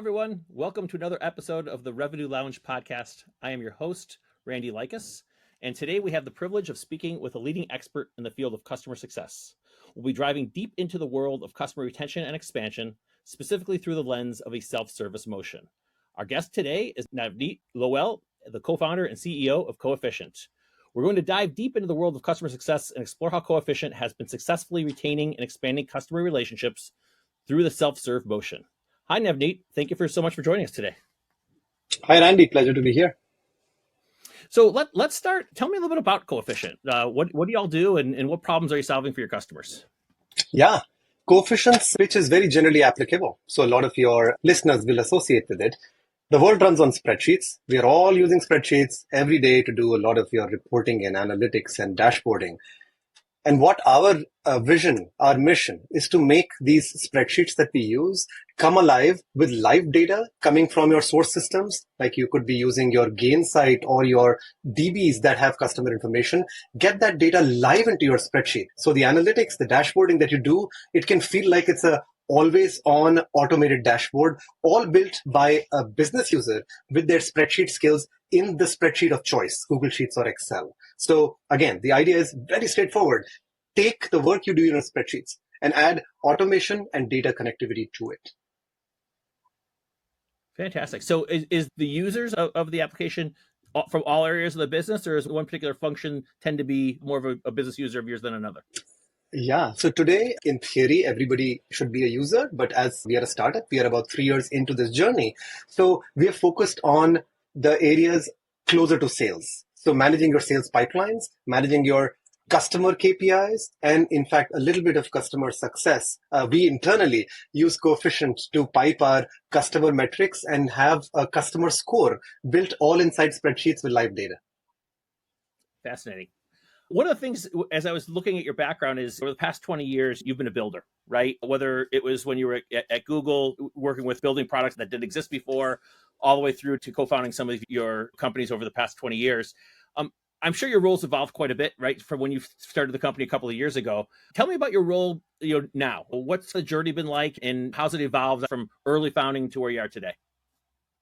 everyone. Welcome to another episode of the Revenue Lounge podcast. I am your host, Randy Likas, and today we have the privilege of speaking with a leading expert in the field of customer success. We'll be driving deep into the world of customer retention and expansion, specifically through the lens of a self-service motion. Our guest today is Navneet Loiwal, the co-founder and CEO of Coefficient. We're going to dive deep into the world of customer success and explore how Coefficient has been successfully retaining and expanding customer relationships through the self-serve motion. Hi, Navneet. Thank you so much for joining us today. Hi, Randy. Pleasure to be here. So let's start. Tell me a little bit about Coefficient. What do y'all do, and what problems are you solving for your customers? Yeah, Coefficient's which is very generally applicable. So a lot of your listeners will associate with it. The world runs on spreadsheets. We are all using spreadsheets every day to do a lot of your reporting and analytics and dashboarding. And what our vision, our mission is to make these spreadsheets that we use come alive with live data coming from your source systems. Like you could be using your Gainsight or your DBs that have customer information. Get that data live into your spreadsheet. So the analytics, the dashboarding that you do, it can feel like it's a always on automated dashboard, all built by a business user with their spreadsheet skills in the spreadsheet of choice, Google Sheets or Excel. So again, the idea is very straightforward. Take the work you do in your spreadsheets and add automation and data connectivity to it. Fantastic. So is the users of the application from all areas of the business, or is one particular function tend to be more of a business user of yours than another? Yeah. So today, in theory, everybody should be a user. But as we are a startup, we are about 3 years into this journey. So we are focused on the areas closer to sales. So managing your sales pipelines, managing your customer KPIs, and in fact, a little bit of customer success. We internally use Coefficient to pipe our customer metrics and have a customer score built all inside spreadsheets with live data. Fascinating. One of the things, as I was looking at your background, is over the past 20 years, you've been a builder, right? Whether it was when you were at Google working with building products that didn't exist before, all the way through to co-founding some of your companies over the past 20 years. I'm sure your roles evolved quite a bit, right? From when you started the company a couple of years ago. Tell me about your role, now. What's the journey been like, and how's it evolved from early founding to where you are today?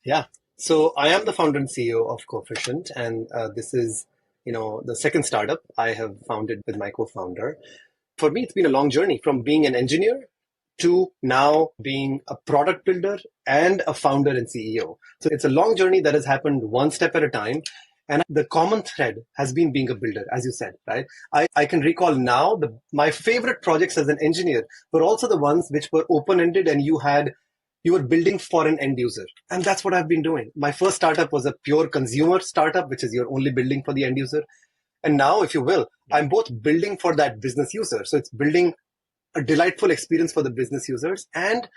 Yeah. So I am the founder and CEO of Coefficient, and this is the second startup I have founded with my co-founder. For me, it's been a long journey from being an engineer to now being a product builder and a founder and CEO. So it's a long journey that has happened one step at a time. And the common thread has been being a builder, as you said, right? I can recall now my favorite projects as an engineer were also the ones which were open-ended and you were building for an end user. And that's what I've been doing. My first startup was a pure consumer startup, which is you're only building for the end user. And now, if you will, I'm both building for that business user. So it's building a delightful experience for the business users. And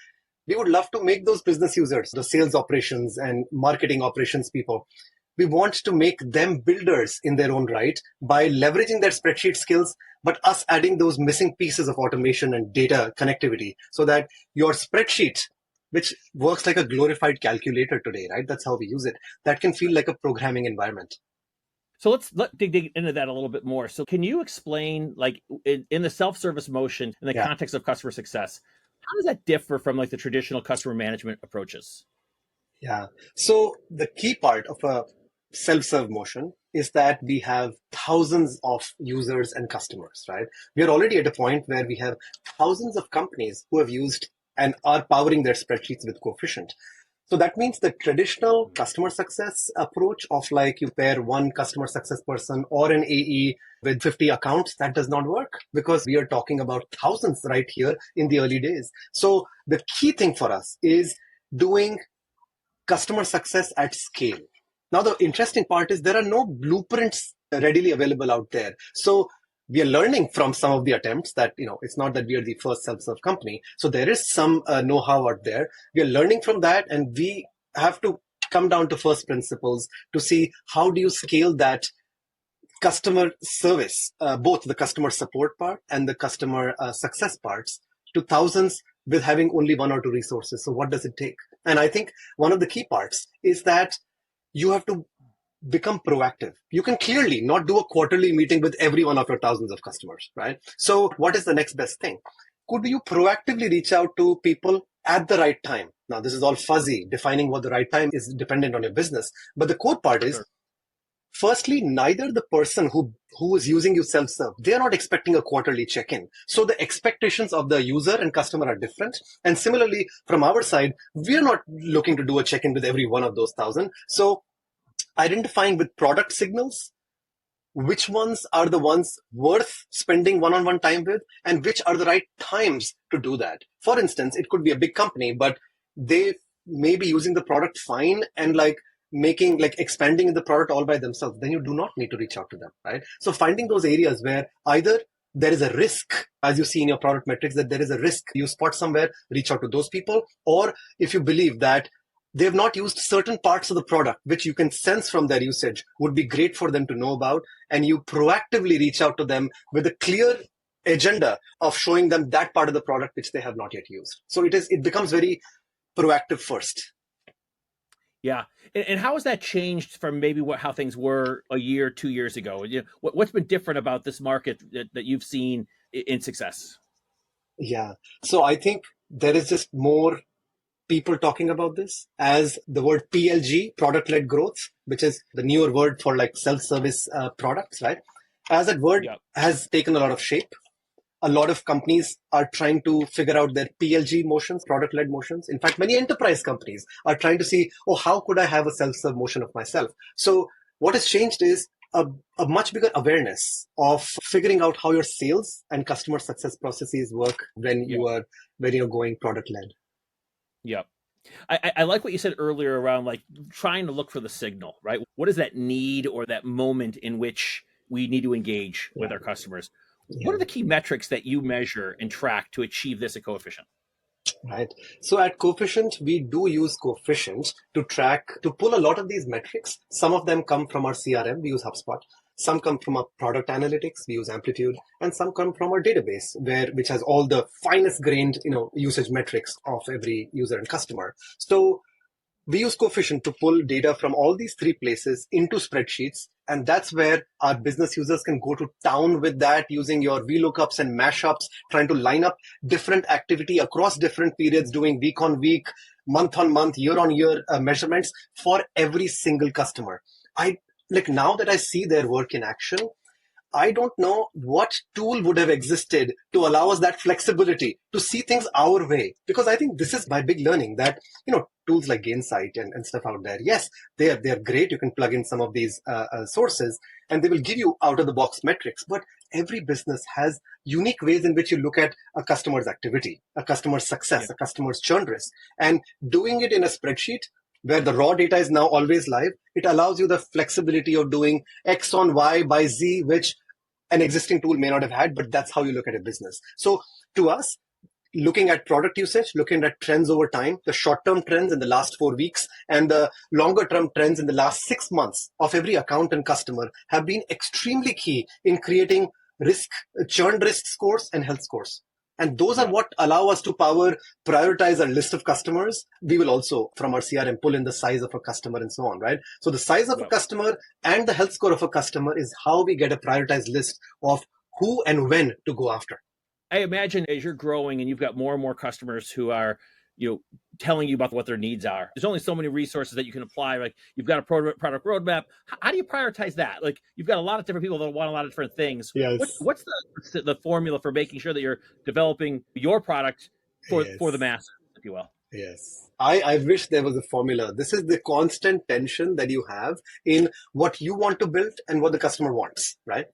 we would love to make those business users, the sales operations and marketing operations people, we want to make them builders in their own right by leveraging their spreadsheet skills, but us adding those missing pieces of automation and data connectivity so that your spreadsheet, which works like a glorified calculator today, right? That's how we use it. That can feel like a programming environment. So let's dig into that a little bit more. So can you explain, like in the self-service motion, in the context of customer success, how does that differ from like the traditional customer management approaches? Yeah. So the key part of a self-serve motion is that we have thousands of users and customers, right? We are already at a point where we have thousands of companies who have used and are powering their spreadsheets with Coefficient. So that means the traditional customer success approach of like you pair one customer success person or an AE with 50 accounts, that does not work because we are talking about thousands right here in the early days. So the key thing for us is doing customer success at scale. Now, the interesting part is there are no blueprints readily available out there. So we are learning from some of the attempts that, it's not that we are the first self-serve company. So there is some know-how out there. We are learning from that, and we have to come down to first principles to see how do you scale that customer service, both the customer support part and the customer success parts to thousands with having only one or two resources. So what does it take? And I think one of the key parts is that you have to become proactive. You can clearly not do a quarterly meeting with every one of your thousands of customers, right? So what is the next best thing? Could you proactively reach out to people at the right time. Now, this is all fuzzy. Defining what the right time is dependent on your business. But the core part is, Sure. firstly, neither the person who is using you self-serve, they are not expecting a quarterly check-in. So the expectations of the user and customer are different. And similarly, from our side, we are not looking to do a check-in with every one of those 1,000. So identifying with product signals, which ones are the ones worth spending one-on-one time with, and which are the right times to do that. For instance, it could be a big company, but they may be using the product fine and expanding the product all by themselves. Then you do not need to reach out to them, right? So finding those areas where either there is a risk, as you see in your product metrics, that there is a risk you spot somewhere, reach out to those people. Or if you believe that they have not used certain parts of the product, which you can sense from their usage, would be great for them to know about. And you proactively reach out to them with a clear agenda of showing them that part of the product which they have not yet used. So it becomes very proactive first. Yeah. And how has that changed from maybe how things were a year, 2 years ago? What's been different about this market that you've seen in success? Yeah. So I think there is just more people talking about this as the word PLG, product-led growth, which is the newer word for like self-service products, right? As that word Yep. has taken a lot of shape, a lot of companies are trying to figure out their PLG motions, product-led motions. In fact, many enterprise companies are trying to see, oh, how could I have a self-serve motion of myself? So what has changed is a much bigger awareness of figuring out how your sales and customer success processes work when Yep. you're going product-led. Yep. I like what you said earlier around like trying to look for the signal, right? What is that need or that moment in which we need to engage with Yeah. our customers? What Yeah. are the key metrics that you measure and track to achieve this at Coefficient? Right. So at Coefficient, we do use Coefficient to pull a lot of these metrics. Some of them come from our CRM. We use HubSpot. Some come from our product analytics. We use Amplitude, and some come from our database, which has all the finest grained, usage metrics of every user and customer. So we use Coefficient to pull data from all these three places into spreadsheets. And that's where our business users can go to town with that using your VLOOKUPs and mashups, trying to line up different activity across different periods, doing week on week, month on month, year on year measurements for every single customer. Now that I see their work in action, I don't know what tool would have existed to allow us that flexibility to see things our way. Because I think this is my big learning that, tools like Gainsight and stuff out there, yes, they're great. You can plug in some of these sources and they will give you out of the box metrics. But every business has unique ways in which you look at a customer's activity, a customer's Yeah. success, a customer's churn risk. And doing it in a spreadsheet where the raw data is now always live, it allows you the flexibility of doing X on Y by Z, which an existing tool may not have had, but that's how you look at a business. So to us, looking at product usage, looking at trends over time, the short-term trends in the last 4 weeks and the longer-term trends in the last 6 months of every account and customer have been extremely key in creating churn risk scores and health scores. And those are Yeah. what allow us to prioritize our list of customers. We will also, from our CRM, pull in the size of a customer and so on, right? So the size of a Yeah. customer and the health score of a customer is how we get a prioritized list of who and when to go after. I imagine as you're growing and you've got more and more customers who are, telling you about what their needs are. There's only so many resources that you can apply. Like you've got a product roadmap. How do you prioritize that? Like you've got a lot of different people that want a lot of different things. Yes. What's the formula for making sure that you're developing your product for the Yes. masses, if you will? Yes. I wish there was a formula. This is the constant tension that you have in what you want to build and what the customer wants, right?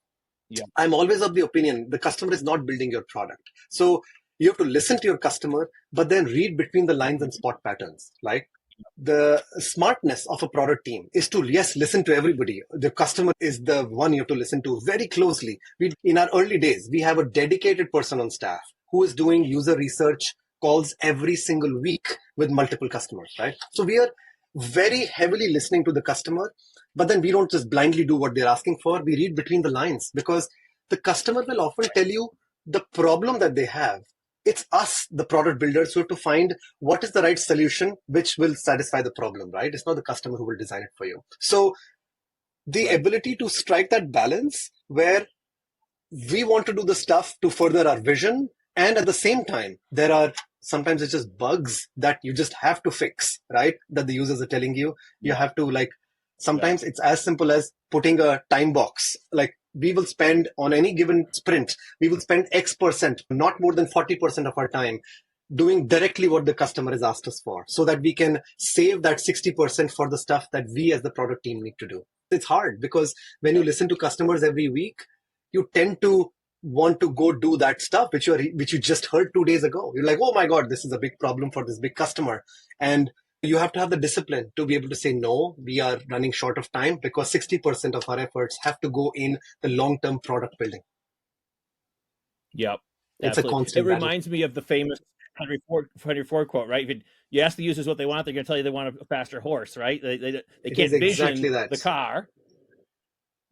Yeah. I'm always of the opinion the customer is not building your product. So you have to listen to your customer, but then read between the lines and spot patterns. Like the smartness of a product team is to, yes, listen to everybody. The customer is the one you have to listen to very closely. In our early days, we have a dedicated person on staff who is doing user research calls every single week with multiple customers, right? So we are very heavily listening to the customer, but then we don't just blindly do what they're asking for. We read between the lines because the customer will often tell you the problem that they have. It's us, the product builders, who have to find what is the right solution which will satisfy the problem, right? It's not the customer who will design it for you. So the ability to strike that balance where we want to do the stuff to further our vision, and at the same time, there are Sometimes it's just bugs that you just have to fix, right? That the users are telling you. You have to sometimes it's as simple as putting a time box. Like we will spend on any given sprint, we will spend X%, not more than 40% of our time doing directly what the customer has asked us for, so that we can save that 60% for the stuff that we as the product team need to do. It's hard because when you listen to customers every week, you tend to want to go do that stuff which you just heard 2 days ago. You're like, oh my God, this is a big problem for this big customer. And you have to have the discipline to be able to say, no, we are running short of time because 60% of our efforts have to go in the long-term product building. Yep. It's Absolutely. a constant It battle. reminds me of the famous Henry Ford quote, right? If you ask the users what they want, they're going to tell you they want a faster horse, right? They can't vision the car.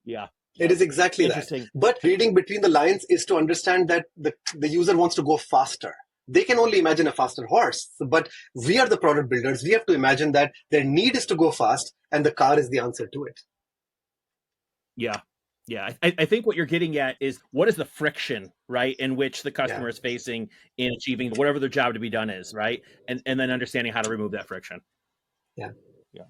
Yeah. It is exactly that. But reading between the lines is to understand that the user wants to go faster. They can only imagine a faster horse, but we are the product builders. We have to imagine that their need is to go fast and the car is the answer to it. Yeah. Yeah. I think what you're getting at is what is the friction, right, in which the customer is facing in achieving whatever their job to be done is, right? And then understanding how to remove that friction. Yeah. Yeah.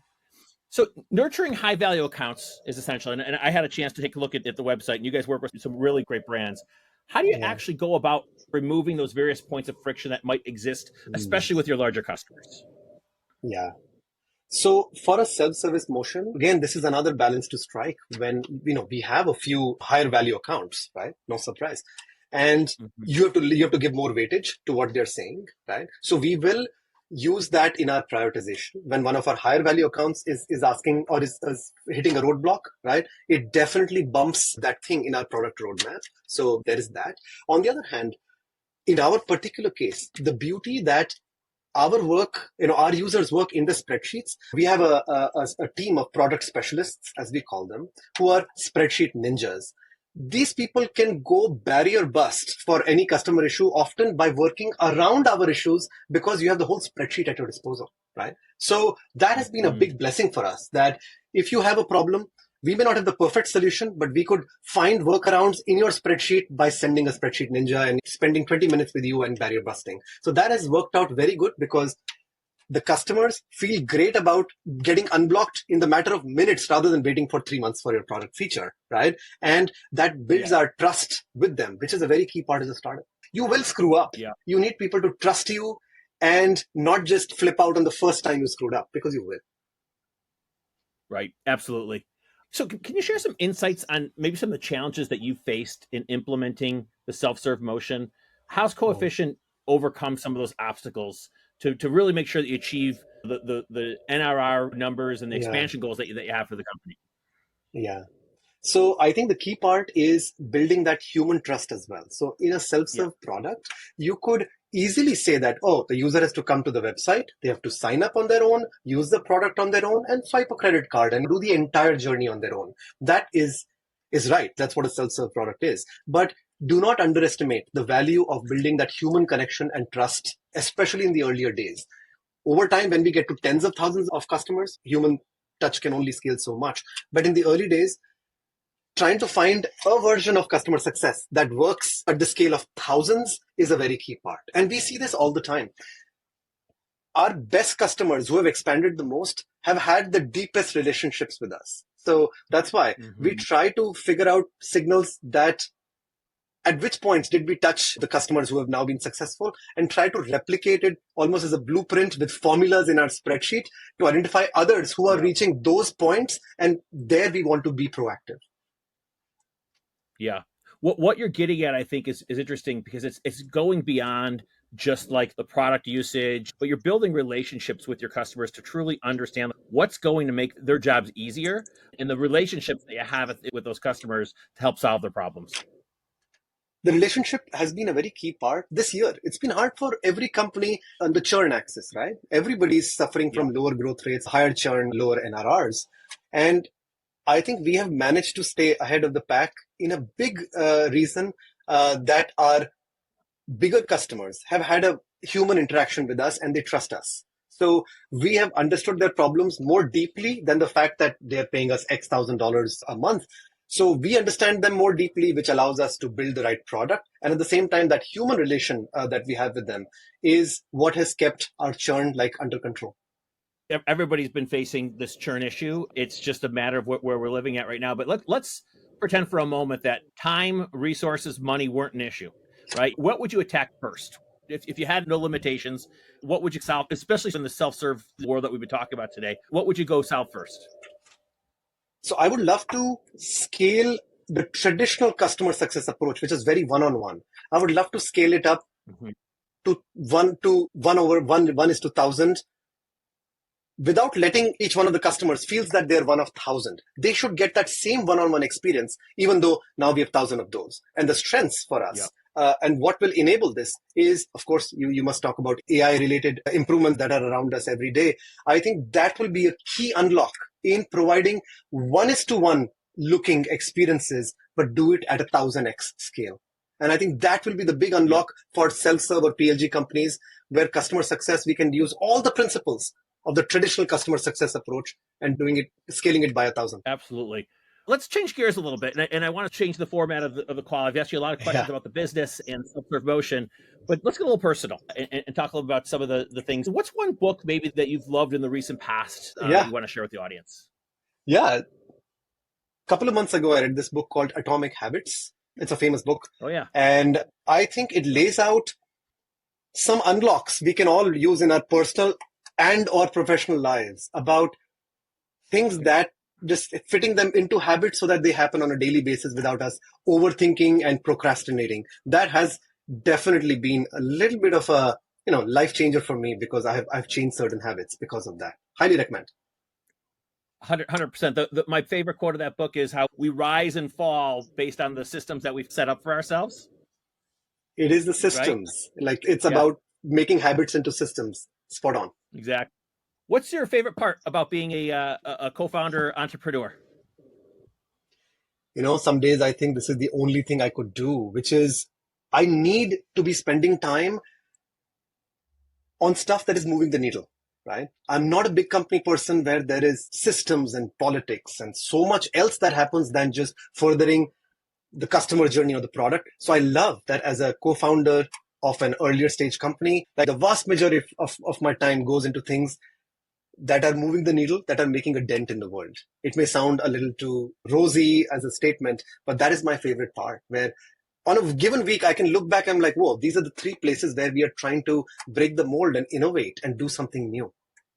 So nurturing high value accounts is essential. And I had a chance to take a look at the website, and you guys work with some really great brands. How do you actually go about removing those various points of friction that might exist, especially with your larger customers? Yeah. So for a self-service motion, again, this is another balance to strike when, we have a few higher value accounts, right? No surprise. And you have to give more weightage to what they're saying, right? So we will use that in our prioritization. When one of our higher value accounts is asking or is hitting a roadblock, right? It definitely bumps that thing in our product roadmap. So there is that. On the other hand, in our particular case, the beauty that our work, our users work in the spreadsheets. We have a team of product specialists, as we call them, who are spreadsheet ninjas. These people can go barrier bust for any customer issue, often by working around our issues because you have the whole spreadsheet at your disposal, right? So that has been a big blessing for us, that if you have a problem, we may not have the perfect solution, but we could find workarounds in your spreadsheet by sending a spreadsheet ninja and spending 20 minutes with you and barrier busting. So that has worked out very good because the customers feel great about getting unblocked in the matter of minutes rather than waiting for 3 months for your product feature, right? And that builds our trust with them, which is a very key part of the startup. You will screw up. Yeah. You need people to trust you and not just flip out on the first time you screwed up, because you will. Right. Absolutely. So can you share some insights on maybe some of the challenges that you faced in implementing the self-serve motion? How's Coefficient overcome some of those obstacles to really make sure that you achieve the NRR numbers and the expansion goals that you have for the company? Yeah. So I think the key part is building that human trust as well. So in a self-serve product, you could easily say that, the user has to come to the website, they have to sign up on their own, use the product on their own, and swipe a credit card and do the entire journey on their own. That is right. That's what a self-serve product is. But do not underestimate the value of building that human connection and trust, especially in the earlier days. Over time, when we get to tens of thousands of customers, human touch can only scale so much. But in the early days, trying to find a version of customer success that works at the scale of thousands is a very key part. And we see this all the time. Our best customers who have expanded the most have had the deepest relationships with us. So that's why we try to figure out signals that at which points did we touch the customers who have now been successful, and try to replicate it almost as a blueprint with formulas in our spreadsheet to identify others who are reaching those points. And there we want to be proactive. Yeah. What you're getting at, I think, is interesting because it's going beyond just like the product usage, but you're building relationships with your customers to truly understand what's going to make their jobs easier and the relationships that you have with those customers to help solve their problems. The relationship has been a very key part this year. It's been hard for every company on the churn axis, right? Everybody's suffering from lower growth rates, higher churn, lower NRRs. And I think we have managed to stay ahead of the pack in a big reason that our bigger customers have had a human interaction with us and they trust us. So we have understood their problems more deeply than the fact that they're paying us X $1,000 a month. So we understand them more deeply, which allows us to build the right product. And at the same time, that human relation that we have with them is what has kept our churn like under control. Everybody's been facing this churn issue. It's just a matter of where we're living at right now. But let's pretend for a moment that time, resources, money weren't an issue, right? What would you attack first? If you had no limitations, what would you solve, especially in the self-serve world that we've been talking about today? What would you go solve first? So I would love to scale the traditional customer success approach, which is very one-on-one. I would love to scale it up to one over one is to 1,000 without letting each one of the customers feels that they're one of 1,000. They should get that same one-on-one experience, even though now we have 1,000 of those. And the strengths for us, and what will enable this is, of course, you must talk about AI-related improvements that are around us every day. I think that will be a key unlock in providing 1:1 looking experiences, but do it at 1,000x scale. And I think that will be the big unlock for self-serve or PLG companies, where customer success, we can use all the principles of the traditional customer success approach and scaling it by 1,000. Absolutely. Let's change gears a little bit. And I want to change the format of the call. I've asked you a lot of questions about the business and self-serve motion, but let's get a little personal and talk a little about some of the things. What's one book maybe that you've loved in the recent past that you want to share with the audience? Yeah. A couple of months ago, I read this book called Atomic Habits. It's a famous book. Oh, yeah. And I think it lays out some unlocks we can all use in our personal and or professional lives about things that just fitting them into habits so that they happen on a daily basis without us overthinking and procrastinating. That has definitely been a little bit of a life changer for me, because I've changed certain habits because of that. Highly recommend. 100%. My favorite quote of that book is how we rise and fall based on the systems that we've set up for ourselves. It is the systems. Right? Like it's about making habits into systems. Spot on. Exactly. What's your favorite part about being a co-founder entrepreneur? Some days I think this is the only thing I could do, which is I need to be spending time on stuff that is moving the needle, right? I'm not a big company person where there is systems and politics and so much else that happens than just furthering the customer journey or the product. So I love that as a co-founder of an earlier stage company, like the vast majority of my time goes into things that are moving the needle, that are making a dent in the world. It may sound a little too rosy as a statement, but that is my favorite part, where on a given week, I can look back, I'm like, whoa, these are the 3 places where we are trying to break the mold and innovate and do something new.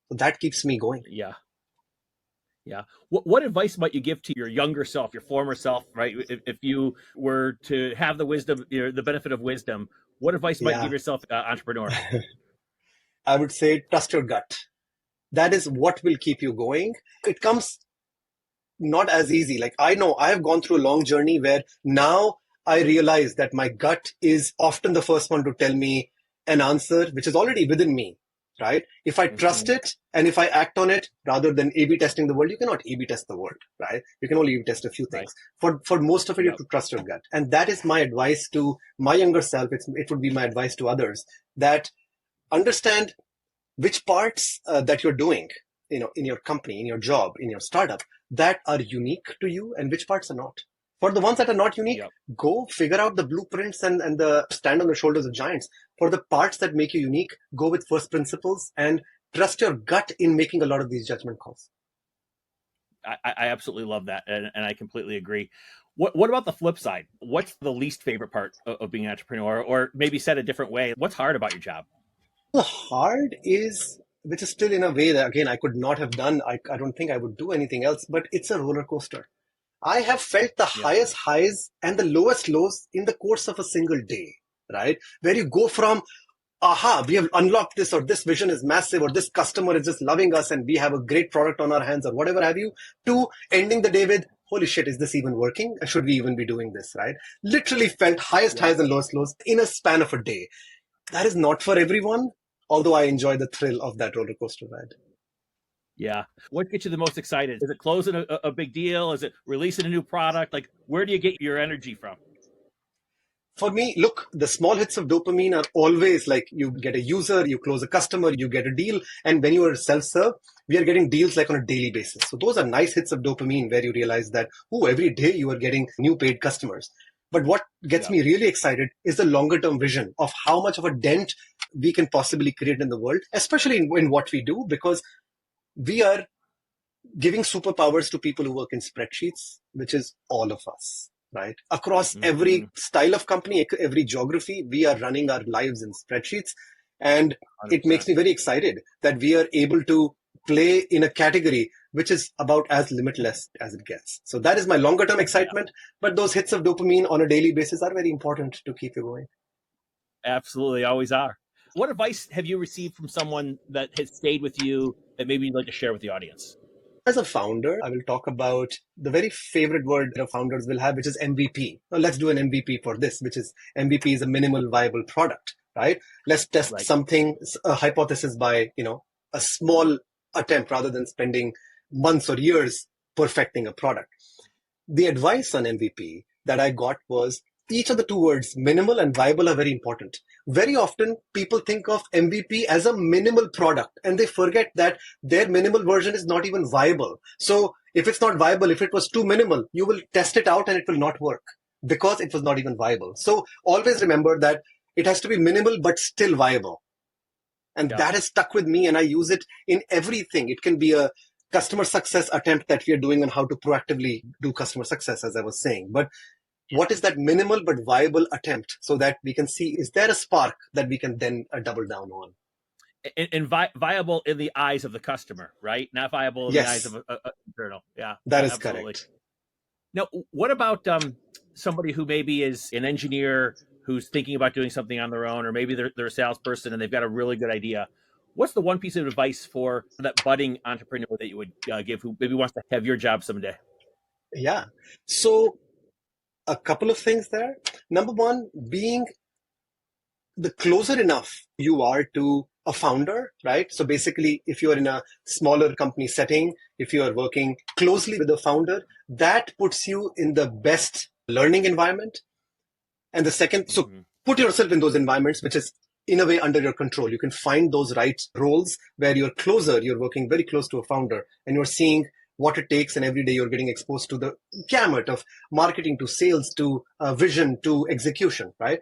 So that keeps me going. Yeah. What advice might you give to your younger self, your former self, right? If you were to have the wisdom, the benefit of wisdom, what advice might you give yourself, entrepreneur? I would say trust your gut. That is what will keep you going. It comes not as easy. Like I know I have gone through a long journey where now I realize that my gut is often the first one to tell me an answer, which is already within me, right? If I trust it and if I act on it rather than A/B testing the world, you cannot A/B test the world, right? You can only A/B test a few things. Right. For most of it, you have to trust your gut. And that is my advice to my younger self. It would be my advice to others, that understand which parts that you're doing, in your company, in your job, in your startup, that are unique to you and which parts are not. For the ones that are not unique, go figure out the blueprints and the stand on the shoulders of giants. For the parts that make you unique, go with first principles and trust your gut in making a lot of these judgment calls. I absolutely love that. And I completely agree. What about the flip side? What's the least favorite part of being an entrepreneur? Or maybe said a different way, what's hard about your job? The hard is, which is still in a way that, again, I could not have done. I don't think I would do anything else, but it's a roller coaster. I have felt the highest highs and the lowest lows in the course of a single day, right? Where you go from, we have unlocked this, or this vision is massive, or this customer is just loving us and we have a great product on our hands, or whatever have you, to ending the day with, holy shit, is this even working? Should we even be doing this, right? Literally felt highest highs and lowest lows in a span of a day. That is not for everyone, although I enjoy the thrill of that roller coaster ride. Yeah. What gets you the most excited? Is it closing a big deal? Is it releasing a new product? Like, where do you get your energy from? For me, look, the small hits of dopamine are always like you get a user, you close a customer, you get a deal. And when you are self-serve, we are getting deals like on a daily basis. So those are nice hits of dopamine where you realize that, oh, every day you are getting new paid customers. But what gets me really excited is the longer term vision of how much of a dent we can possibly create in the world, especially in what we do, because we are giving superpowers to people who work in spreadsheets, which is all of us, right? Across every style of company, every geography, we are running our lives in spreadsheets. And 100%. It makes me very excited that we are able to play in a category which is about as limitless as it gets. So that is my longer term excitement. But those hits of dopamine on a daily basis are very important to keep you going. Absolutely, always are. What advice have you received from someone that has stayed with you that maybe you'd like to share with the audience? As a founder, I will talk about the very favorite word that founders will have, which is MVP. Now, let's do an MVP for this, which is MVP is a minimal viable product, right? Let's test something, a hypothesis by, a small attempt rather than spending months or years perfecting a product. The advice on MVP that I got was each of the two words, minimal and viable, are very important. Very often, people think of MVP as a minimal product and they forget that their minimal version is not even viable. So, if it's not viable, if it was too minimal, you will test it out and it will not work because it was not even viable. So, always remember that it has to be minimal but still viable. And that has stuck with me, and I use it in everything. It can be a customer success attempt that we are doing on how to proactively do customer success, as I was saying. But what is that minimal but viable attempt so that we can see, is there a spark that we can then double down on? And viable in the eyes of the customer, right? Not viable in the eyes of an internal. Yeah, that is absolutely correct. Now, what about somebody who maybe is an engineer who's thinking about doing something on their own, or maybe they're a salesperson and they've got a really good idea? What's the one piece of advice for that budding entrepreneur that you would give who maybe wants to have your job someday? Yeah. So a couple of things there. Number one, being the closer enough you are to a founder, right? So basically, if you're in a smaller company setting, if you are working closely with the founder, that puts you in the best learning environment. And the second, so put yourself in those environments, which is in a way under your control. You can find those right roles where you're closer, you're working very close to a founder, and you're seeing what it takes, and every day you're getting exposed to the gamut of marketing to sales to vision to execution, right?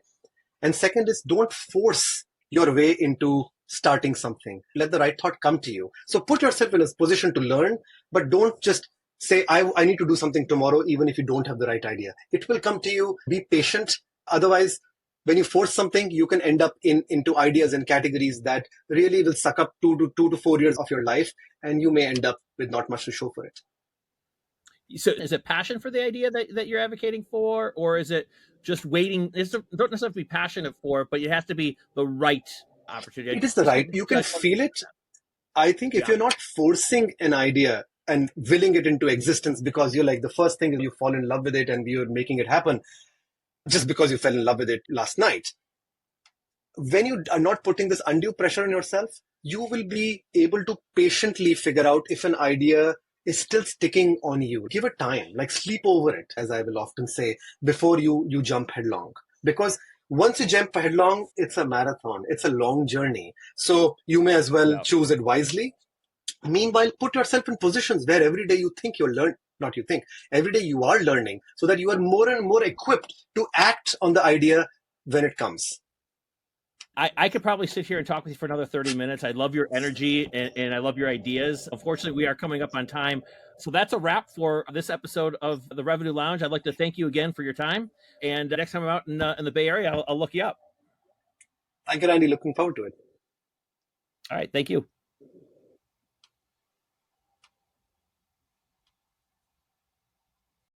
And second is, don't force your way into starting something. Let the right thought come to you. So put yourself in a position to learn, but don't just say, I need to do something tomorrow, even if you don't have the right idea. It will come to you. Be patient. Otherwise, when you force something, you can end up into ideas and categories that really will suck up 2 to 4 years of your life, and you may end up with not much to show for it. So is it passion for the idea that you're advocating for, or is it just waiting? It don't necessarily be passionate for it, but it has to be the right opportunity. It is the right. You can feel it. I think if you're not forcing an idea and willing it into existence because you're like, the first thing is you fall in love with it and you're making it happen just because you fell in love with it last night. When you are not putting this undue pressure on yourself, you will be able to patiently figure out if an idea is still sticking on you. Give it time, like sleep over it, as I will often say, before you jump headlong. Because once you jump headlong, it's a marathon. It's a long journey. So you may as well choose it wisely. Meanwhile, put yourself in positions where every day you think you're learning, not you think, every day you are learning, so that you are more and more equipped to act on the idea when it comes. I could probably sit here and talk with you for another 30 minutes. I love your energy and I love your ideas. Unfortunately, we are coming up on time. So that's a wrap for this episode of the Revenue Lounge. I'd like to thank you again for your time. And next time I'm out in the Bay Area, I'll look you up. Thank you, Randy. Looking forward to it. All right. Thank you.